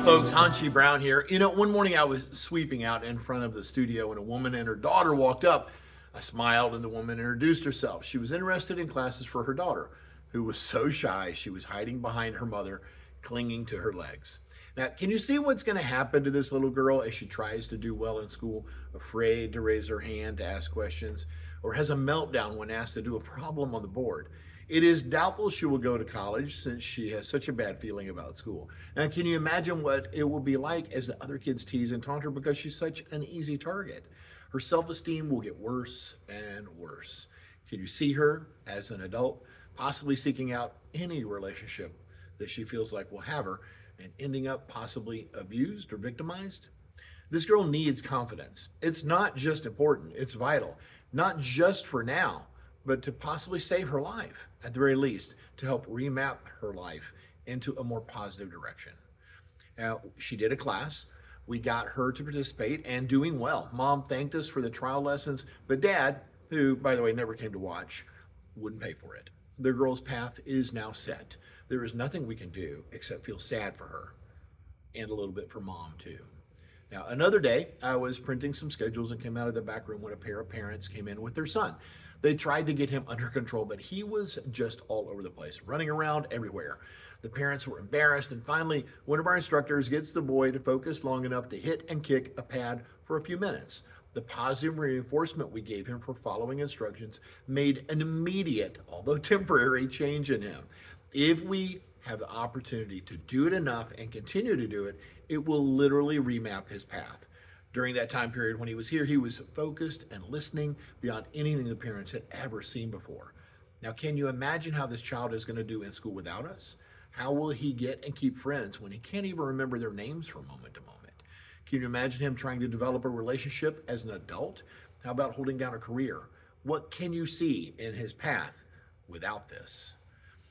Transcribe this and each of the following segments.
folks, Hanshi Brown here. One morning I was sweeping out in front of the studio and a woman and her daughter walked up. I smiled and the woman introduced herself. She was interested in classes for her daughter, who was so shy she was hiding behind her mother, clinging to her legs. Now, can you see what's going to happen to this little girl as she tries to do well in school, afraid to raise her hand to ask questions, or has a meltdown when asked to do a problem on the board? It is doubtful she will go to college since she has such a bad feeling about school. Now, can you imagine what it will be like as the other kids tease and taunt her because she's such an easy target? Her self esteem will get worse and worse. Can you see her as an adult, possibly seeking out any relationship that she feels like will have her and ending up possibly abused or victimized? This girl needs confidence. It's not just important, it's vital, not just for now, but to possibly save her life, at the very least, to help remap her life into a more positive direction. Now, she did a class. We got her to participate and doing well. Mom thanked us for the trial lessons, but Dad, who, by the way, never came to watch, wouldn't pay for it. The girl's path is now set. There is nothing we can do except feel sad for her and a little bit for Mom, too. Now, another day, I was printing some schedules and came out of the back room when a pair of parents came in with their son. They tried to get him under control, but he was just all over the place, running around everywhere. The parents were embarrassed, and finally, one of our instructors gets the boy to focus long enough to hit and kick a pad for a few minutes. The positive reinforcement we gave him for following instructions made an immediate, although temporary, change in him. If we have the opportunity to do it enough and continue to do it, it will literally remap his path. During that time period when he was here, he was focused and listening beyond anything the parents had ever seen before. Now, can you imagine how this child is going to do in school without us? How will he get and keep friends when he can't even remember their names from moment to moment? Can you imagine him trying to develop a relationship as an adult? How about holding down a career? What can you see in his path without this?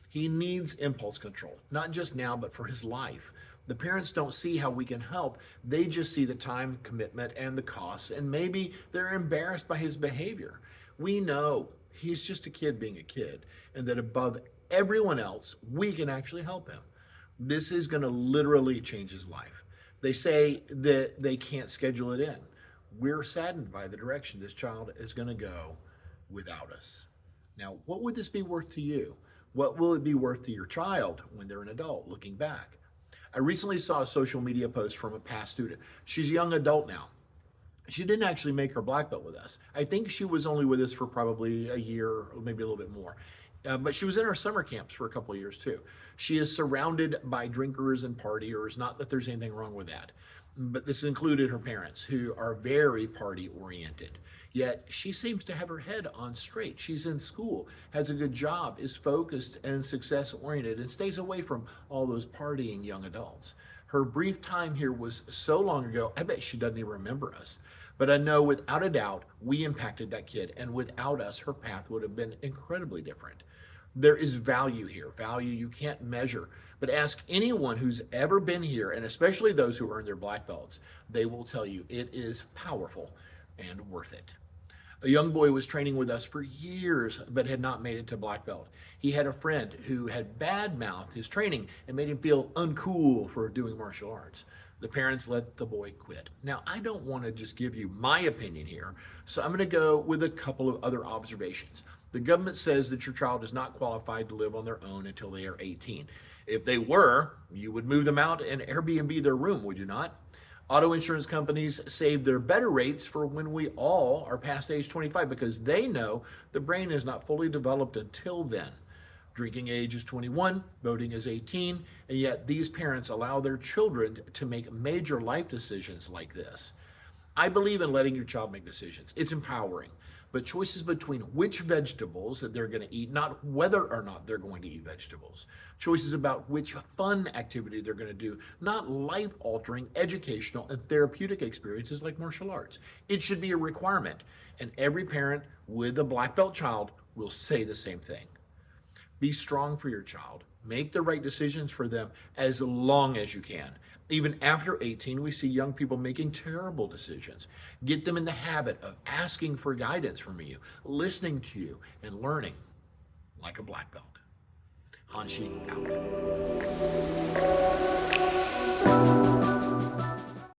He needs impulse control, not just now, but for his life. The parents don't see how we can help. They just see the time commitment and the costs, and maybe they're embarrassed by his behavior. We know he's just a kid being a kid, and that above everyone else, we can actually help him. This is going to literally change his life. They say that they can't schedule it in. We're saddened by the direction this child is going to go without us. Now, what would this be worth to you? What will it be worth to your child when they're an adult looking back? I recently saw a social media post from a past student. She's a young adult now. She didn't actually make her black belt with us. I think she was only with us for probably a year or maybe a little bit more. But she was in our summer camps for a couple of years too. She is surrounded by drinkers and partiers, not that there's anything wrong with that. But this included her parents, who are very party oriented. Yet she seems to have her head on straight. She's in school, has a good job, is focused and success oriented, and stays away from all those partying young adults. Her brief time here was so long ago, I bet she doesn't even remember us. But I know without a doubt, we impacted that kid, and without us, her path would have been incredibly different. There is value here, value you can't measure. But ask anyone who's ever been here, and especially those who earned their black belts, they will tell you it is powerful and worth it. A young boy was training with us for years but had not made it to black belt. He had a friend who had bad-mouthed his training and made him feel uncool for doing martial arts. The parents let the boy quit. Now, I don't want to just give you my opinion here, so I'm going to go with a couple of other observations. The government says that your child is not qualified to live on their own until they are 18. If they were, you would move them out and Airbnb their room, would you not? Auto insurance companies save their better rates for when we all are past age 25 because they know the brain is not fully developed until then. Drinking age is 21, voting is 18, and yet these parents allow their children to make major life decisions like this. I believe in letting your child make decisions. It's empowering. But choices between which vegetables that they're going to eat, not whether or not they're going to eat vegetables. Choices about which fun activity they're going to do, not life-altering, educational, and therapeutic experiences like martial arts. It should be a requirement. And every parent with a black belt child will say the same thing. Be strong for your child. Make the right decisions for them as long as you can. Even after 18, we see young people making terrible decisions. Get them in the habit of asking for guidance from you, listening to you, and learning like a black belt. Hanshi out.